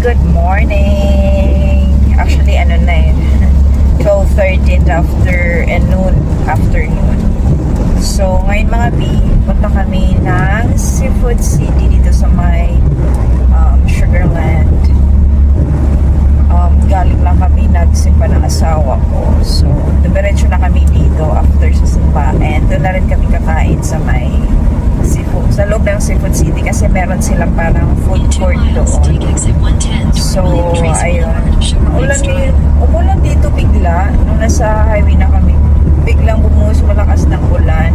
good morning. Actually, ano na yun, 12:13 afternoon. So, ngayon mga B, punta kami ng Seafood City dito sa may Sugarland. Galing lang kami nagsimba ng asawa ko. So, dumiretso na kami dito after sa simba. And doon na rin kami kakain sa may seafood. Sa loob ng Seafood City kasi meron silang parang food court doon. So, ayun. Umulan dito bigla. Nung nasa highway na kami, biglang bumuhos malakas ng ulan.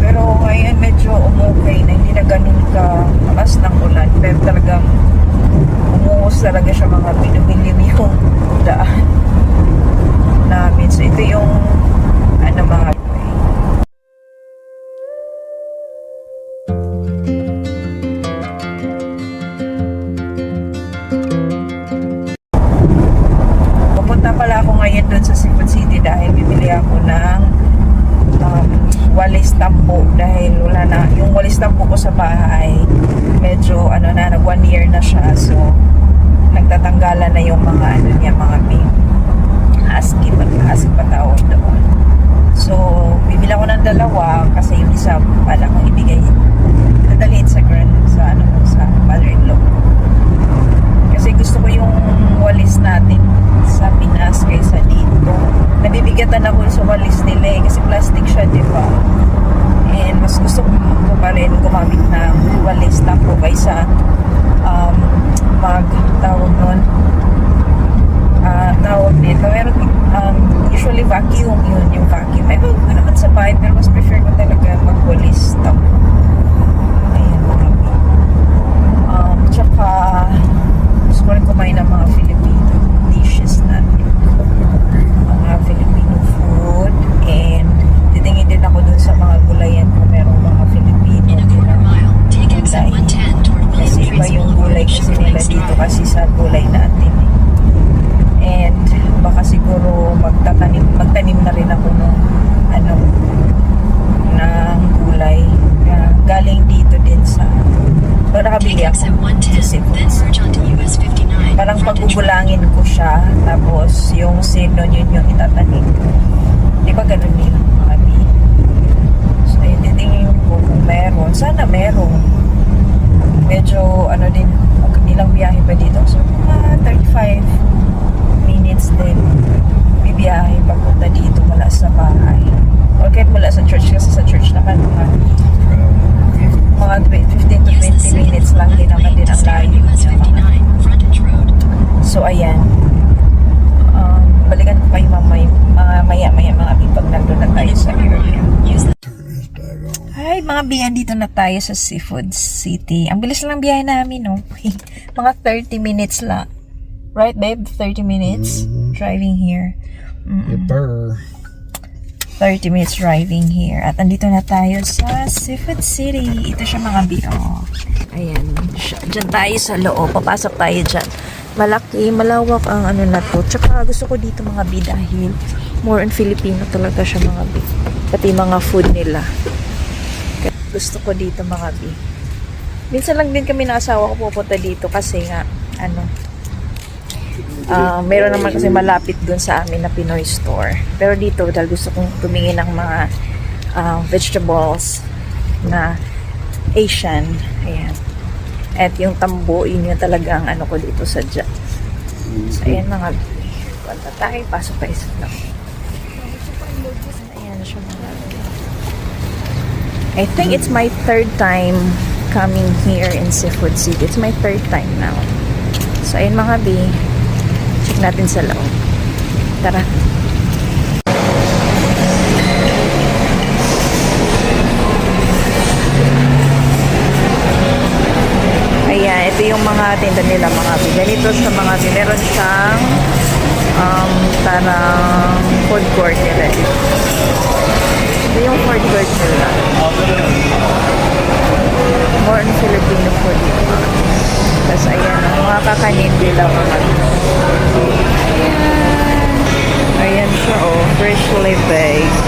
Pero ngayon medyo umukay na. Hindi na ganun ka malakas ng ulan. Pero talagang umuhos talaga siya, mga binumilim yung daan namin. So, ito yung mga pupunta pala ako ngayon doon sa Seafood City dahil bibili ako ng walis tampo dahil wala na yung walis tampo ko sa bahay. Medyo nag 1 year na siya, so nagtatanggalan na yung mga mga husky pa tawag doon. So bibili ako ng dalawa kasi yung isa pala kong ibigay nadalhin sa mother-in-law kasi gusto ko yung walis natin sa Pinas kaysa dito. Nabibigatan ako sa walis nila kasi plastic siya, diba? And mas gusto ko pa rin gumamit ng walis tampo kaysa tawag nito. Pero usually vacuum yun, yung vacuum. Ay, ko naman sa bahay, pero mas prefer ko talaga mag-walis tampo. Ayan, tsaka gusto ko rin kumain ng mga Filipino dishes natin. Mga Filipino food. And titingin din ako dun sa mga gulayan kung merong mga Filipino kasi iba yung gulay kasi nila dito kasi sa gulay natin. And baka siguro magtanim na rin ako ng gulay galing dito din sa nakabili ako parang pagugulangin ko siya tapos yung sino yun yung itatanim, di ba ganun nila mga B? So titingin ko kung meron, sana meron. Medyo din ilang biyahe pa dito, so 35 minutes din bibiyahe papunta dito mula sa bahay or kahit mula sa church kasi sa church naman mga 15 to 20 minutes lang din naman din ang layo. So ayan, balikan ko kayo maya mga pag nandun na tayo sa area. Hi mga biyan, dito na tayo sa Seafood City. Ang bilis lang biyahe namin, no? Mga 30 minutes lang. Right, babe? 30 minutes driving here. 30 minutes driving here. At andito na tayo sa Seafood City. Ito siya mga biyo. Ayan. Diyan tayo sa loob. Papasok tayo dyan. Malaki, malawak ang na to. Tsaka gusto ko dito mga bi dahil more on Filipino talaga siya mga bi. Pati mga food nila. Gusto ko dito mga bi. Minsan lang din kami ng asawa ko pupunta dito kasi nga meron naman kasi malapit dun sa amin na Pinoy store. Pero dito dahil gusto kong tumingin ng mga vegetables na Asian. Ayan. At yung tambo, yun yung talagang ko dito sa dyan. So ayan mga punta tayo, pasok tayo sa loob. Ayan siya mga I think it's my third time coming here in Seafood City. It's my third time now. So ayun mga B, check natin sa loob. Tara. Ayan, ito yung mga tinda nila mga B. Ganito sa mga B. Meron siyang parang food court nila. Ito yung food court nila. More on Filipino food. Tapos ayan, mga kakanin nila mga ayan siya freshly baked.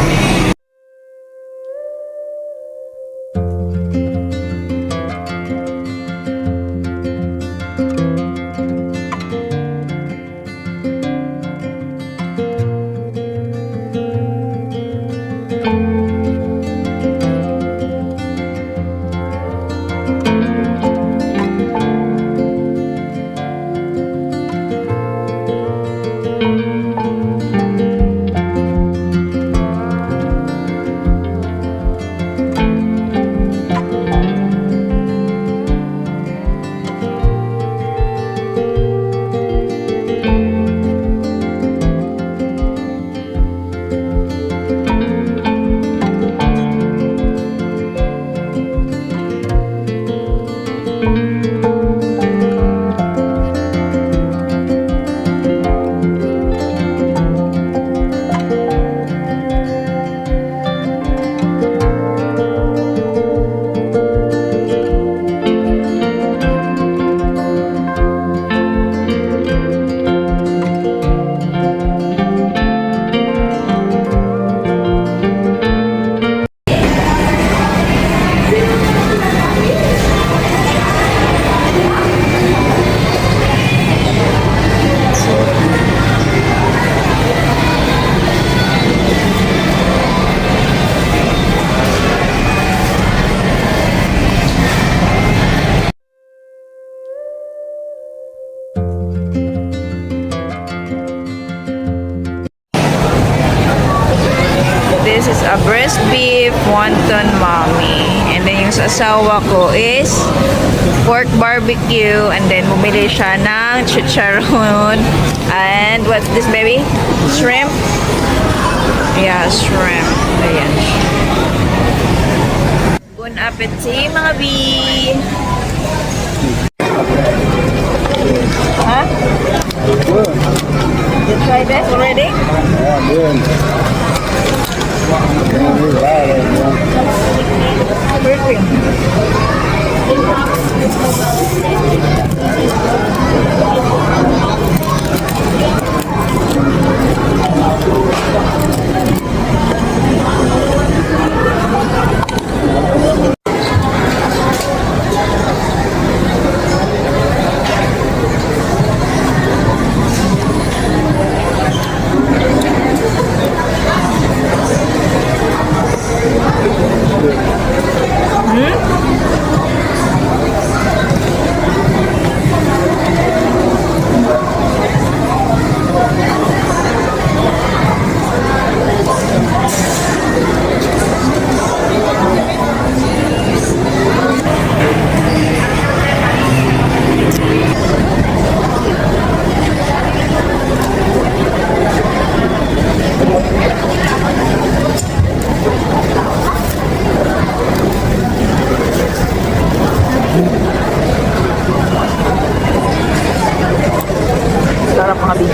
breast beef, wonton mommy. And then yung sa asawa ko is pork barbecue. And then bumili siya ng chicharon. And what's this, baby? Shrimp? Yeah, shrimp. Ayan. Bon appetit, mga bi! Huh? You tried that already? Yeah, good. Perfect. Sarap, mga bi.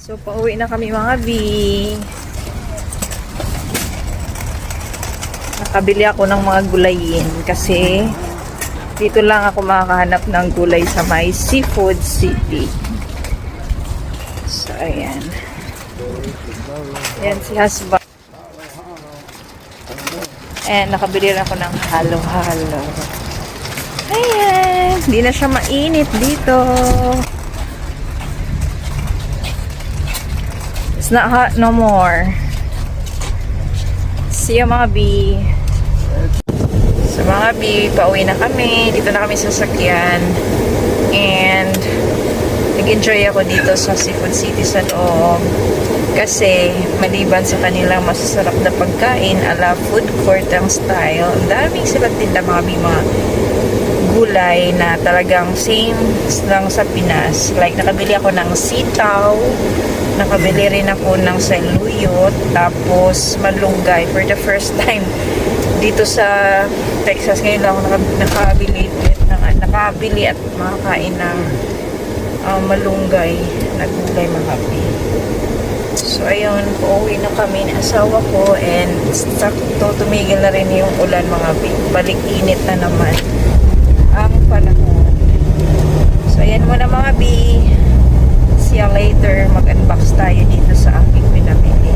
So, pauwi na kami mga B. Nakabili ako ng mga gulayin kasi dito lang ako makakahanap ng gulay sa may Seafood City. So, ayan. Ayan si husband. And nakabili rin ako ng halo-halo. Ayan. Hindi na siya mainit dito. It's not hot no more. See you mga B. So mga B, pauwi na kami. Dito na kami sa sasakyan. And nag-enjoy ako dito sa Seafood City sa loob. Kasi maliban sa kanilang masasarap na pagkain ala food court ang style, ang daming silang tinda mga B, mga gulay na talagang same lang sa Pinas. Like nakabili ako ng sitaw, nakabili rin ako ng saluyot, tapos malunggay for the first time dito sa Texas. Ngayon lang ako nakabili at makakain ng malunggay na gulay mga kapi. So ayun, pauwi na kami ng asawa ko and sakto tumigil na rin yung ulan mga kapi. Balik init na naman ang panahon. So ayan muna mga kapi. See you later. Mag-unbox tayo dito sa aking pinamili.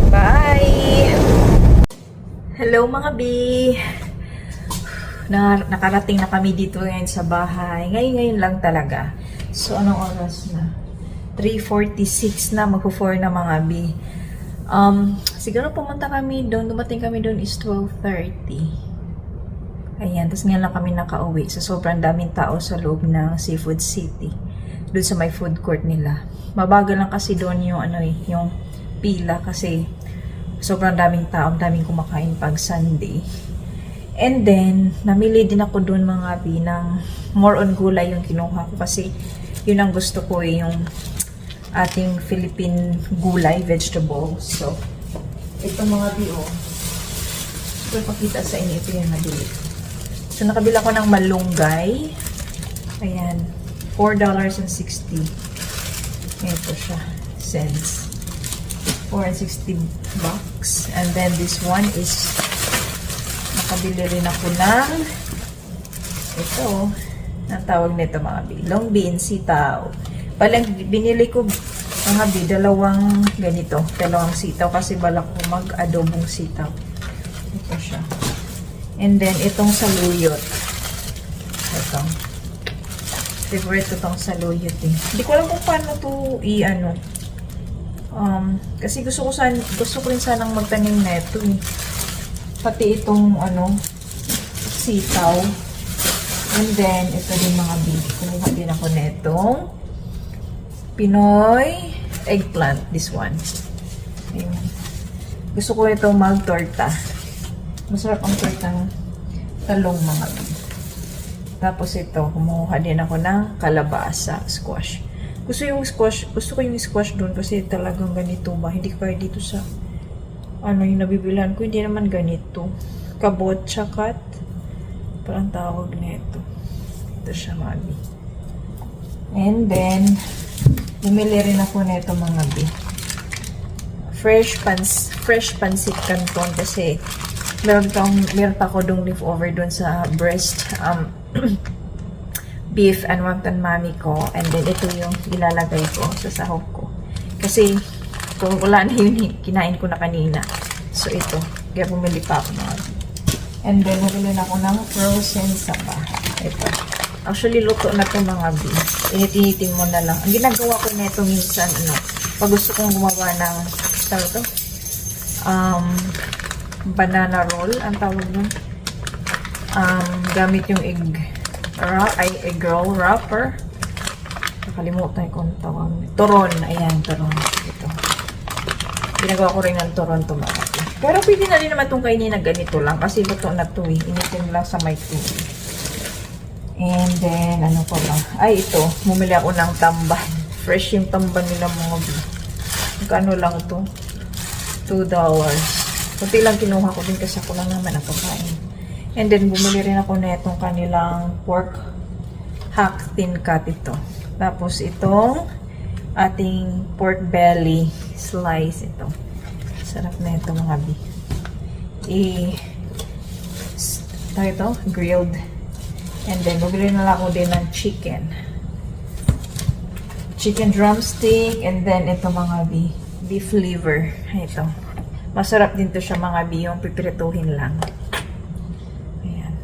Bye! Hello mga B! Nakarating na kami dito ngayon sa bahay. Ngayon lang talaga. So anong oras na? 3:46 na. Magpo-4 na mga B. Siguro pumunta kami doon. Dumating kami doon is 12:30. Ayan. Tapos ngayon lang kami nakauwi. So sobrang daming tao sa loob ng Seafood City. Doon sa may food court nila. Mabagal lang kasi doon yung yung pila kasi sobrang daming tao, daming kumakain pag Sunday. And then namili din ako doon mga bi ng more on gulay yung kinuha ko kasi yun ang gusto ko yung ating Philippine gulay vegetables. So ito mga bi so ipakita sa inyo ito yung nabili. So nakabila ko ng malunggay. Ayan. $4.60. Ito siya. Cents. $4.60. And then this one is nakabili rin ako ng ito. Ang tawag nito mga bi. Long bean sitaw. Palang binili ko mga bi, dalawang ganito. Dalawang sitaw kasi balak ko mag-adobong sitaw. Ito siya. And then itong saluyot. Ito. Favorite ko itong saluyot eh. Hindi ko alam kung paano ito i-ano. Kasi gusto ko rin sanang magtanim na ito eh. Pati itong sitaw. And then, ito din mga beef. Kumuha din ako na itong Pinoy eggplant. This one. Ayun. Gusto ko itong mag-torta. Masarap ang tortang talong mga beef. Tapos ito, kumuha din ako ng kalabasa, squash. Gusto ko yung squash doon kasi talagang ganito ba. Hindi ko kaya dito sa yung nabibilan ko. Hindi naman ganito. Kabot, chakat. Parang tawag na ito. Ito siya, mami. And then, bumili rin ako na ito mga bi. Fresh pancit canton kasi meron pa ako dong leftover doon sa breast beef and wonton mami ko. And then, ito yung ilalagay ko sa sahog ko. Kasi, kung wala na yun, kinain ko na kanina. So, ito. Kaya bumili pa ako mga. And then, nabili na ako ng frozen saba. Ito. Actually, luto na ito mga beef. Init-initin mo na lang. Ang ginagawa ko na ito minsan, pag gusto kong gumawa ng, banana roll, ang tawag nun. Gamit yung egg roll wrapper. Nakalimutan ko ang tawag. Turon. Ayan, turon. Ito. Ginagawa ko rin ng turon tumato. Pero pwede na rin naman itong kainin na ganito lang. Kasi luto na ito eh. Initin lang sa may tubig. And then, ano pa ba? Ay, ito. Bumili ako ng tamban. Fresh yung tamban nila mga bi. Magkano lang ito? $2. Kunti lang kinuha ko din kasi ako lang naman ang kakain. And then, bumili rin ako na itong kanilang pork hack thin cut ito. Tapos, itong ating pork belly slice. Ito. Sarap na ito mga bi. Ito, grilled. And then, bumili na lang ako din ng chicken. Chicken drumstick. And then, ito mga bi. Beef liver. Ito. Masarap din to siya mga bi. Yung pipirituhin lang. Ayan.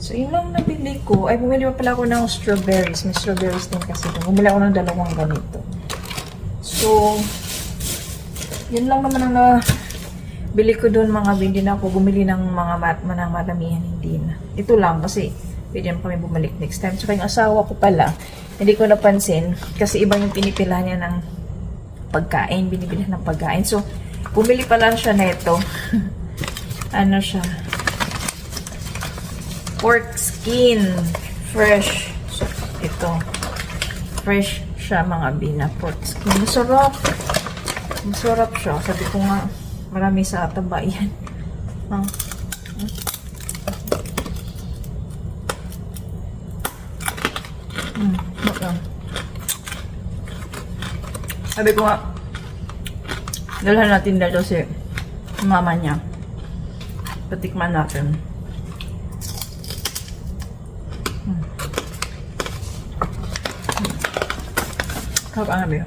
So, yun lang nabili ko. Ay, bumili pa pala ako ng strawberries. May strawberries din kasi. Bumili ako ng dalawang ganito. So, yun lang naman ang bili ko doon mga bi. Hindi na ako bumili ng mga maramihan. Hindi na. Ito lang kasi pwede naman kami bumalik next time. So, yung asawa ko pala, hindi ko napansin kasi iba yung pinipila niya ng pagkain. Binibili ng pagkain. So, bumili pala siya na ito. Ano siya? Pork skin. Fresh. So, ito. Fresh siya mga bi na pork skin. Masarap. Masarap siya. Sabi ko nga, marami sa taba yan. Sabi ko nga, dalhan natin dito si mama niya. Patikman natin. Harap ang nabi.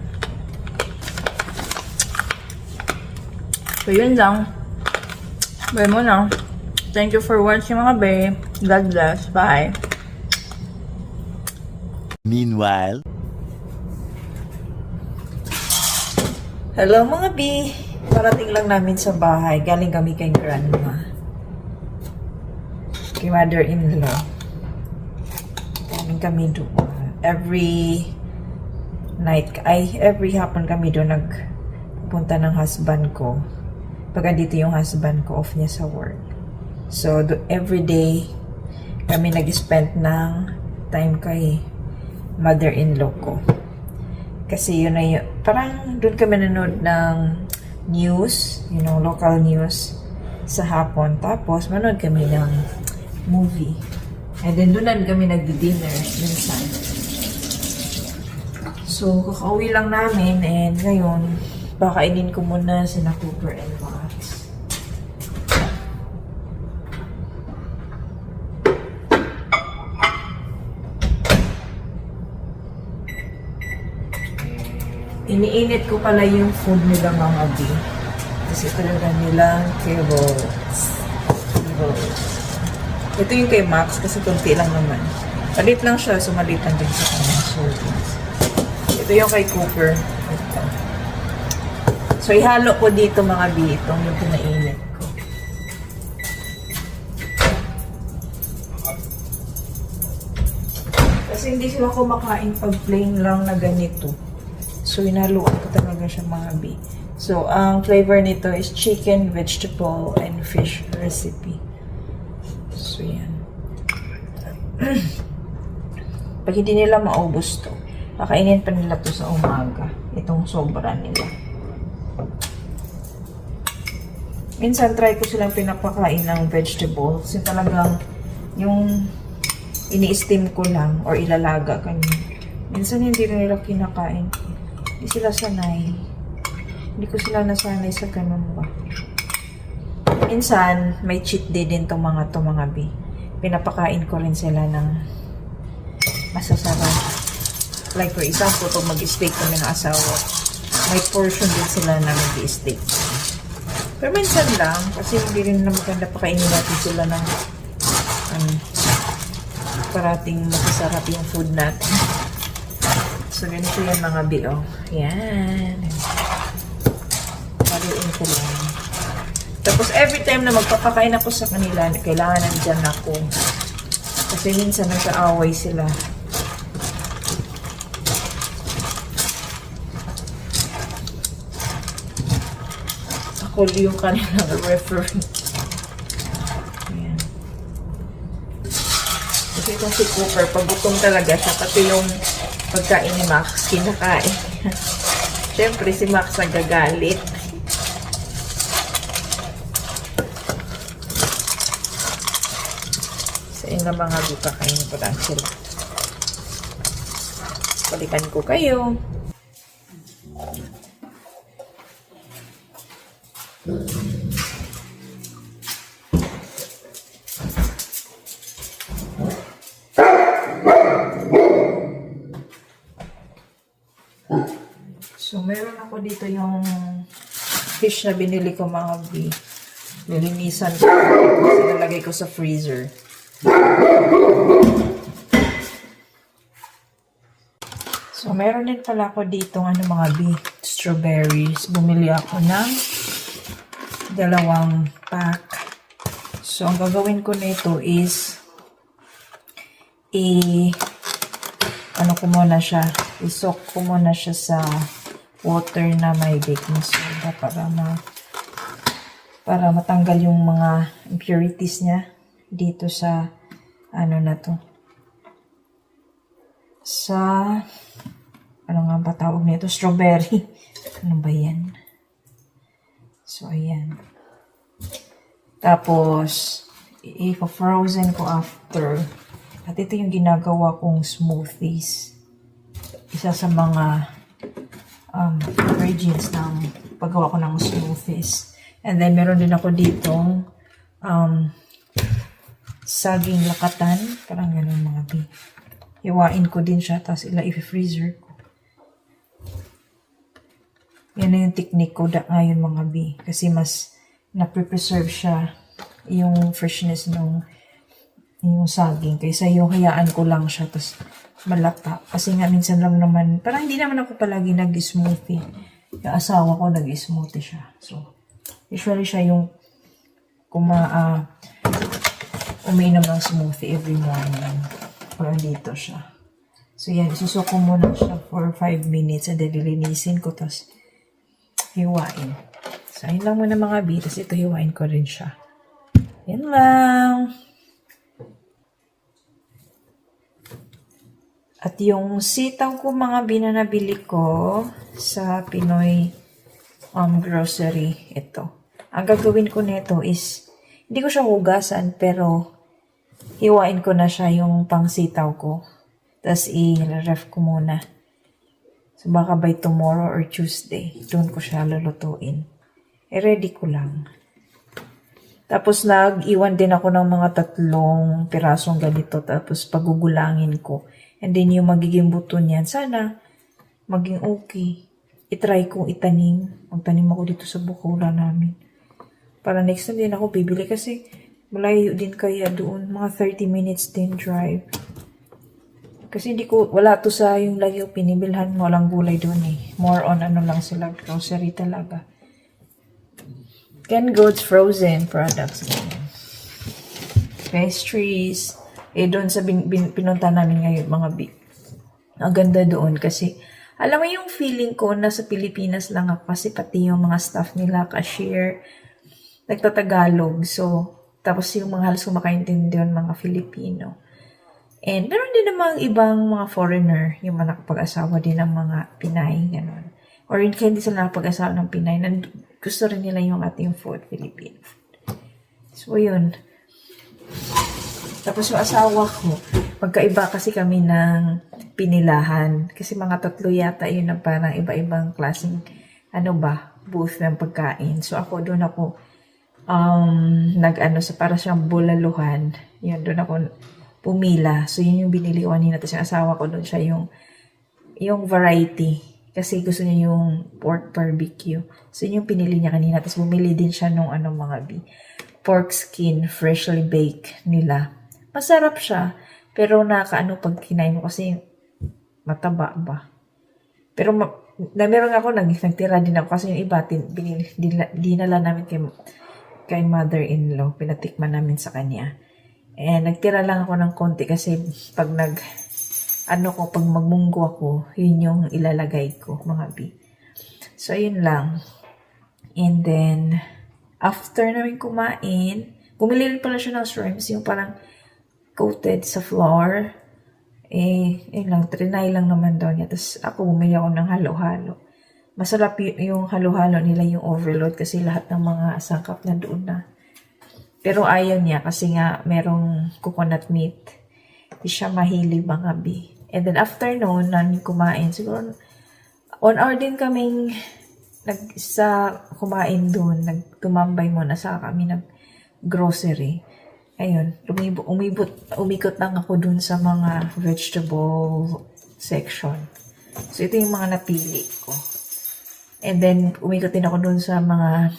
So, yun lang. Bye muna. Thank you for watching mga babe. God bless. Bye. Meanwhile, Hello mga bi. Parating lang namin sa bahay. Galing kami kay grandma. Kay mother-in-law. Galing kami doon. Every night, every hapon kami doon nagpunta ng husband ko. Pag andito yung husband ko, off niya sa work. So, every day, kami nag-spend ng time kay mother-in-law ko. Kasi yun na yun, parang doon kami nanood ng news, local news sa hapon. Tapos, manood kami ng movie. And then, doon na kami nagdi-dinner minsan. So, kakauwi lang namin and ngayon, pakainin ko muna sina Cooper and Max. Iniinit ko pala yung food nila mga bi. Kasi talaga nilang carrots. Ito yung kay Max kasi konti lang naman. Palit lang siya, so malit lang din sa kanyang servings. Ito yung kay Cooper. Ito. So, ihalo ko dito mga bi. Itong yung pinainit ko. Kasi hindi sila kumakain pag plain lang na ganito. So, inaluan ko talaga siya mga bi. So, ang flavor nito is chicken, vegetable, and fish recipe. So, yan. Pag hindi nila maubos to, kakainin pa nila to sa umaga. Itong sobra nila. Minsan, try ko silang pinapakain ng vegetable. Kasi talagang yung ini-steam ko lang or ilalaga kanina. Minsan, hindi rin nila kinakain. Hindi sila sanay. Hindi ko sila nasanay sa ganun ba. Minsan, may cheat day din tong mga bi. Pinapakain ko rin sila ng masasarap. Like for example, pag mag-steak kami ng asawa, may portion din sila na mag-steak. Pero minsan lang, kasi hindi rin na maganda pakainin natin sila ng parating masasarap yung food natin. So, ganito yan mga bi, oh. Yan. Paluin ko lang. Tapos, every time na magpapakain ako sa kanila, kailangan nandyan ako. Kasi minsan nagkaaway sila. Ako yung kanilang referee. Ayan. Kasi itong si Cooper, pag gutom talaga siya, pati yung pagkain ni Max, kinakain. Siyempre, si Max nagagalit. Sa inyo mga buka kain ko lang sila. Balikan ko kayo. So, meron ako dito yung fish na binili ko mga B. Nilinisan ko. Sinalagay ko sa freezer. So, meron din pala ako dito mga B. Strawberries. Bumili ako ng 2 pack. So, ang gagawin ko nito is ano ko muna siya, isok ko muna siya sa water na may baking soda para matanggal yung mga impurities niya dito sa ano na to. Sa ano nga ba tawag nito? Strawberry. Ano ba yan? So, ayan. Tapos, i-frozen ko after. At ito yung ginagawa kong smoothies. Isa sa mga ingredients ng paggawa ko ng smoothies. And then, meron din ako ditong saging lakatan. Parang ganun mga B. Hiwain ko din siya, tapos i-freezer ko. Yan na yung technique ko ngayon mga B. Kasi mas na-preserve siya yung freshness ng yung saging. Kaysa yung hayaan ko lang siya, tapos malata. Kasi nga minsan lang naman, parang hindi naman ako palagi nag-smoothie. Yung asawa ko nag-smoothie siya. So, usually siya yung uminom ng smoothie every morning. Parang dito siya. So, yan. Isusuko muna siya for 5 minutes and then lilinisin ko, tapos hiwain. So, ayun lang muna mga B. Tapos ito, hiwain ko rin siya. Yan lang. At yung sitaw ko mga B na nabili ko sa Pinoy grocery, ito. Ang gagawin ko nito is, hindi ko siya hugasan, pero hiwain ko na siya yung pang sitaw ko. Tapos i-ref ko muna. So baka by tomorrow or Tuesday, doon ko siya lulutuin. Ready ko lang. Tapos nag-iwan din ako ng mga 3 pirasong ganito. Tapos pagugulangin ko. And then yung magiging buto niyan, sana maging okay. I-try kong itanim. Magtanim ako dito sa bukura namin. Para next time din ako bibili kasi malayo din kaya doon. Mga 30 minutes din drive. Kasi wala to sa yung lagi ko pinibilhan. Walang gulay doon eh. More on ano lang sila, grocery talaga. Canned goods, frozen products. Pastries. Doon sa pinunta namin ngayon, mga ang ganda doon kasi, alam mo yung feeling ko, nasa Pilipinas lang ako kasi pati yung mga staff nila, cashier, nagtatagalog. So, tapos yung mga halos kumakaintindi doon, mga Filipino. And meron din namang ibang mga foreigner, yung mga nakapag-asawa din ng mga Pinay, gano'n. Or hindi sila nakapag-asawa ng Pinay, gusto rin nila yung ating food, Filipino food. So, yun. Tapos yung asawa ko, magkaiba kasi kami ng pinilahan. Kasi mga 3 yata yun na parang iba-ibang klaseng, booth ng pagkain. So ako, doon ako, para siyang bulaluhan. Yun, doon ako pumila. So yun yung binili ko kanina. Tapos yung asawa ko, doon siya yung variety. Kasi gusto niya yung pork barbecue. So yun yung pinili niya kanina. Tapos bumili din siya nung pork skin, freshly baked nila. Masarap siya, pero pag kinain mo kasi mataba ba. Pero meron ako, nagtira din ako kasi yung iba, dinala namin kay mother-in-law, pinatikman namin sa kanya. Nagtira lang ako ng konti kasi pag pag magmunggo ako, yun yung ilalagay ko, mga B. So, yun lang. And then, after namin kumain, bumili rin pala siya ng shrimps, yung parang coated sa flour. Yun lang, trinay lang naman daw niya. Tapos ako, bumili ako ng halo-halo. Masarap yung halo-halo nila, yung overload, kasi lahat ng mga sangkap na doon na. Pero ayaw niya kasi nga merong coconut meat. Hindi siya mahilig mga B. And then after noon, namin kumain, siguro 1 hour din kaming kumain doon, nagtumambay muna sa kami nag-grocery. Ayun, umikot lang ako doon sa mga vegetable section. So, ito yung mga napili ko. And then, umikot din ako doon sa mga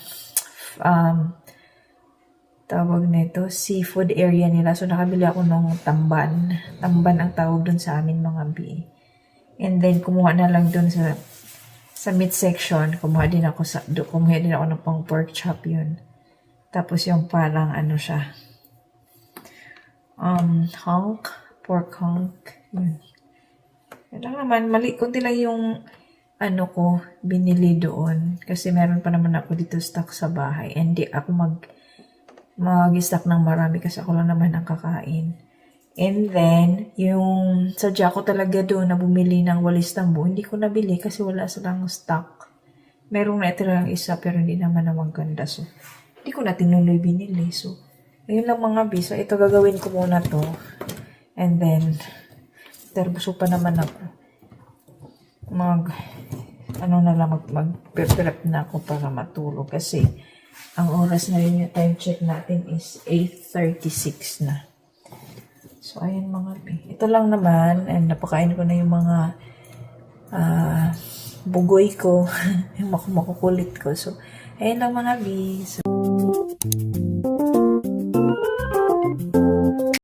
tawag nito, seafood area nila. So, nakabili ako ng tamban. Tamban ang tawag doon sa amin mga bi. And then, kumuha na lang doon sa meat section. Kumuha din ako ng pang pork chop yun. Tapos yung parang siya, pork hunk. Yun. Yan lang naman, kunti lang yung ko, binili doon. Kasi meron pa naman ako dito stock sa bahay. And di ako mag-stock ng marami kasi ako lang naman ang kakain. And then, yung sadya ko talaga doon na bumili ng walis tambo, hindi ko nabili kasi wala silang stock. Merong natira lang isa pero hindi naman na maganda. So, hindi ko na tinuloy binili. So, ayun lang mga bi. So, ito gagawin ko muna to. And then, terbuso pa naman ako. Mag-prep na ako para matulog. Kasi, ang oras na rin yung time check natin is 8:36 na. So, ayan mga bi. Ito lang naman. And napakain ko na yung mga bugoy ko. Yung makukulit ko. So, ayan lang mga bi. So,